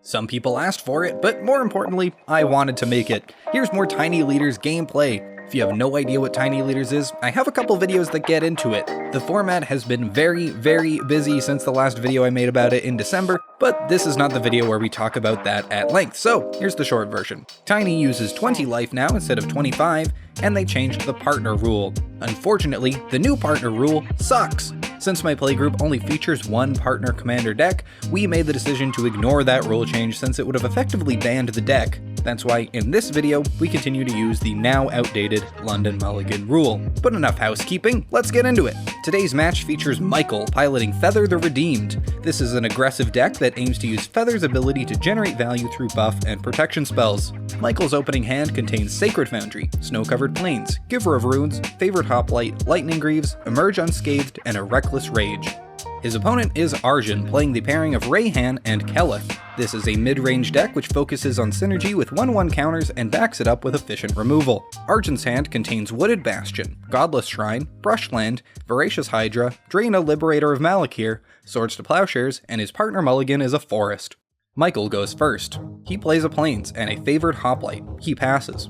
Some people asked for it, but more importantly, I wanted to make it. Here's more Tiny Leaders gameplay. If you have no idea what Tiny Leaders is, I have a couple videos that get into it. The format has been very busy since the last video I made about it in December, but this is not the video where we talk about that at length, so here's the short version. Tiny uses 20 life now instead of 25, and they changed the partner rule. Unfortunately, the new partner rule sucks. Since my playgroup only features one partner commander deck, we made the decision to ignore that rule change since it would have effectively banned the deck. That's why in this video, we continue to use the now outdated London Mulligan rule. But enough housekeeping, let's get into it. Today's match features Michael piloting Feather the Redeemed. This is an aggressive deck that aims to use Feather's ability to generate value through buff and protection spells. Michael's opening hand contains Sacred Foundry, Snow-Covered Plains, Giver of Runes, Favored Hoplite, Lightning Greaves, Emerge Unscathed, and a Reckless Rage. His opponent is Arjun, playing the pairing of Reyhan and Keleth. This is a mid-range deck which focuses on synergy with 1/1 counters and backs it up with efficient removal. Arjun's hand contains Wooded Bastion, Godless Shrine, Brushland, Voracious Hydra, Draina Liberator of Malakir, Swords to Plowshares, and his partner Mulligan is a Forest. Michael goes first. He plays a Plains and a Favored Hoplite. He passes.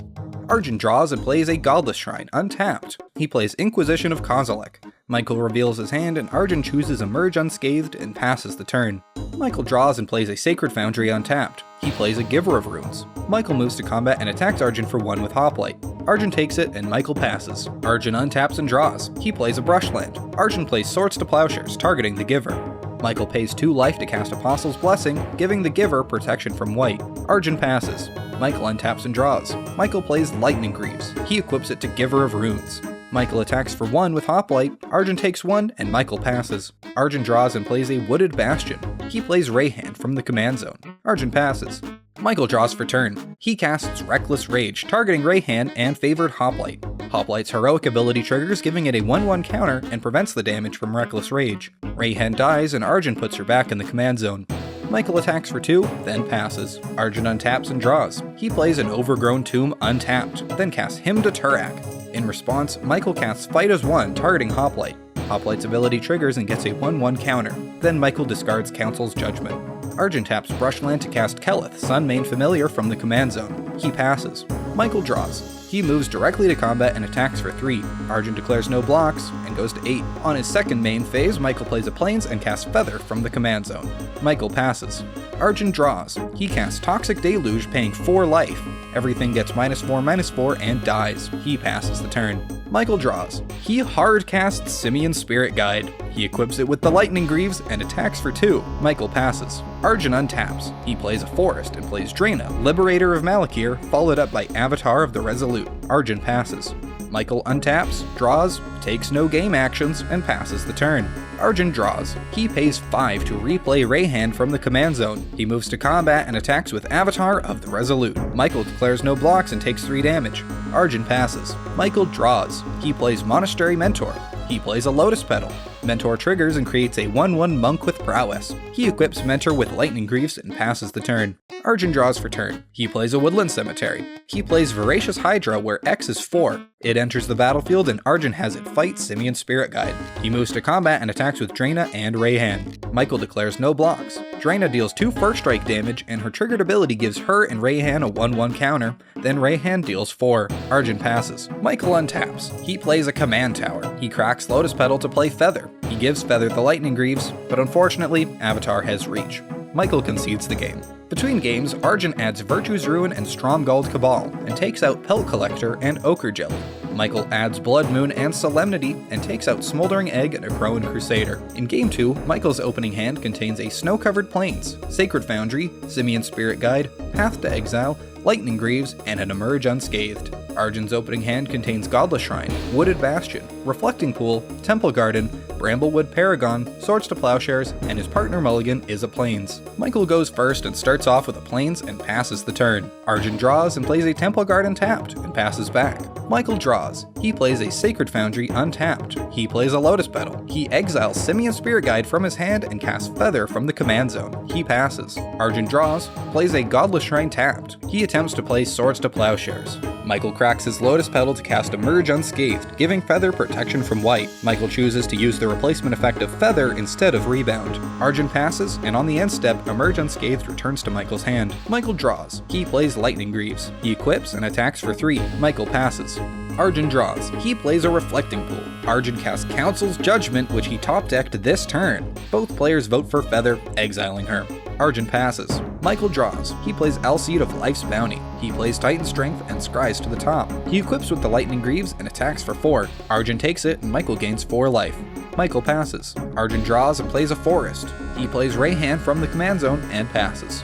Arjun draws and plays a Godless Shrine, untapped. He plays Inquisition of Kozilek. Michael reveals his hand and Arjun chooses Emerge Unscathed and passes the turn. Michael draws and plays a Sacred Foundry untapped. He plays a Giver of Runes. Michael moves to combat and attacks Arjun for 1 with Hoplite. Arjun takes it and Michael passes. Arjun untaps and draws. He plays a Brushland. Arjun plays Swords to Plowshares, targeting the Giver. Michael pays 2 life to cast Apostle's Blessing, giving the Giver protection from white. Arjun passes. Michael untaps and draws. Michael plays Lightning Greaves. He equips it to Giver of Runes. Michael attacks for 1 with Hoplite, Arjun takes 1, and Michael passes. Arjun draws and plays a Wooded Bastion. He plays Reyhan from the command zone. Arjun passes. Michael draws for turn. He casts Reckless Rage, targeting Reyhan and Favored Hoplite. Hoplite's heroic ability triggers, giving it a 1/1 counter and prevents the damage from Reckless Rage. Reyhan dies and Arjun puts her back in the command zone. Michael attacks for 2, then passes. Arjun untaps and draws. He plays an Overgrown Tomb untapped, then casts Hymn to Turak. In response, Michael casts Fight as 1, targeting Hoplite. Hoplite's ability triggers and gets a 1/1 counter. Then Michael discards Council's Judgment. Arjun taps Brushland to cast Keleth, Sunmane Familiar from the command zone. He passes. Michael draws. He moves directly to combat and attacks for 3. Arjun declares no blocks and goes to 8. On his second main phase, Michael plays a Plains and casts Feather from the command zone. Michael passes. Arjun draws. He casts Toxic Deluge, paying 4 life. Everything gets -4/-4 and dies. He passes the turn. Michael draws. He hard casts Simian Spirit Guide. He equips it with the Lightning Greaves and attacks for 2. Michael passes. Arjun untaps. He plays a Forest and plays Draina, Liberator of Malakir, followed up by Avatar of the Resolute. Arjun passes. Michael untaps, draws, takes no game actions, and passes the turn. Arjun draws. He pays 5 to replay Reyhan from the command zone. He moves to combat and attacks with Avatar of the Resolute. Michael declares no blocks and takes 3 damage. Arjun passes. Michael draws. He plays Monastery Mentor. He plays a Lotus Petal. Mentor triggers and creates a 1/1 Monk with Prowess. He equips Mentor with Lightning Greaves and passes the turn. Arjun draws for turn. He plays a Woodland Cemetery. He plays Voracious Hydra, where X is 4. It enters the battlefield and Arjun has it fight Simian Spirit Guide. He moves to combat and attacks with Draina and Reyhan. Michael declares no blocks. Draina deals 2 first strike damage and her triggered ability gives her and Reyhan a 1/1 counter. Then Reyhan deals 4. Arjun passes. Michael untaps. He plays a Command Tower. He cracks Lotus Petal to play Feather. He gives Feather the Lightning Greaves, but unfortunately, Avatar has reach. Michael concedes the game. Between games, Arjun adds Virtue's Ruin and Stromgald Cabal, and takes out Pelt Collector and Ochre Jelly. Michael adds Blood Moon and Solemnity, and takes out Smoldering Egg and Necroan Crusader. In Game 2, Michael's opening hand contains a Snow-Covered Plains, Sacred Foundry, Simian Spirit Guide, Path to Exile, Lightning Greaves, and an Emerge Unscathed. Arjun's opening hand contains Godless Shrine, Wooded Bastion, Reflecting Pool, Temple Garden, Bramblewood Paragon, Swords to Plowshares, and his partner Mulligan is a Plains. Michael goes first and starts off with a Plains and passes the turn. Arjun draws and plays a Temple Garden tapped and passes back. Michael draws. He plays a Sacred Foundry untapped. He plays a Lotus Petal. He exiles Simian Spirit Guide from his hand and casts Feather from the command zone. He passes. Arjun draws, plays a Godless Shrine tapped. He attempts to play Swords to Plowshares. Michael cracks his Lotus Petal to cast Emerge unscathed, giving Feather protection from white. Michael chooses to use the replacement effect of Feather instead of Rebound. Arjun passes, and on the end step, Emerge unscathed returns to Michael's hand. Michael draws. He plays Lightning Greaves. He equips and attacks for 3. Michael passes. Arjun draws. He plays a Reflecting Pool. Arjun casts Council's Judgment, which he top-decked this turn. Both players vote for Feather, exiling her. Arjun passes. Michael draws. He plays Alseed of Life's Bounty. He plays Titan Strength and scries to the top. He equips with the Lightning Greaves and attacks for 4. Arjun takes it and Michael gains 4 life. Michael passes. Arjun draws and plays a Forest. He plays Reyhan from the command zone and passes.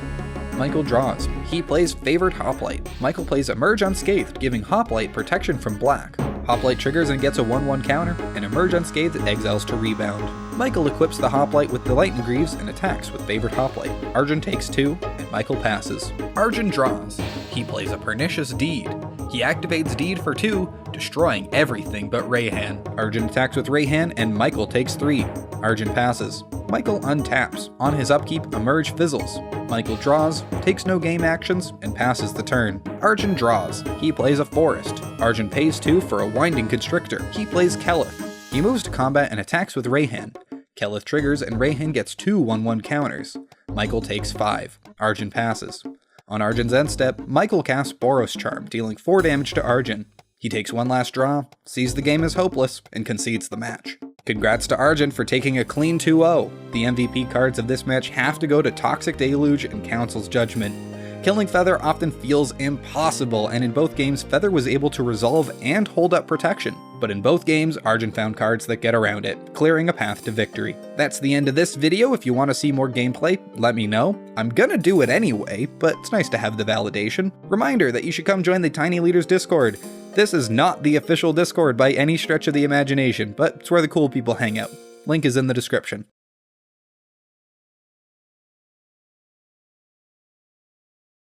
Michael draws. He plays Favored Hoplite. Michael plays Emerge Unscathed, giving Hoplite protection from black. Hoplite triggers and gets a 1/1 counter, and Emerge Unscathed exiles to rebound. Michael equips the Hoplite with the Lightning Greaves and attacks with Favored Hoplite. Arjun takes 2, and Michael passes. Arjun draws. He plays a Pernicious Deed. He activates Deed for 2, destroying everything but Reyhan. Arjun attacks with Reyhan, and Michael takes 3. Arjun passes. Michael untaps. On his upkeep, Emerge fizzles. Michael draws, takes no game actions, and passes the turn. Arjun draws. He plays a Forest. Arjun pays 2 for a Winding Constrictor. He plays Keleth. He moves to combat and attacks with Reyhan. Keleth triggers and Reyhan gets 2 1/1 counters. Michael takes 5. Arjun passes. On Arjun's end step, Michael casts Boros Charm, dealing 4 damage to Arjun. He takes one last draw, sees the game as hopeless, and concedes the match. Congrats to Arjun for taking a clean 2-0. The MVP cards of this match have to go to Toxic Deluge and Council's Judgment. Killing Feather often feels impossible, and in both games, Feather was able to resolve and hold up protection. But in both games, Arjun found cards that get around it, clearing a path to victory. That's the end of this video. If you want to see more gameplay, let me know. I'm gonna do it anyway, but it's nice to have the validation. Reminder that you should come join the Tiny Leaders Discord. This is not the official Discord by any stretch of the imagination, but it's where the cool people hang out. Link is in the description.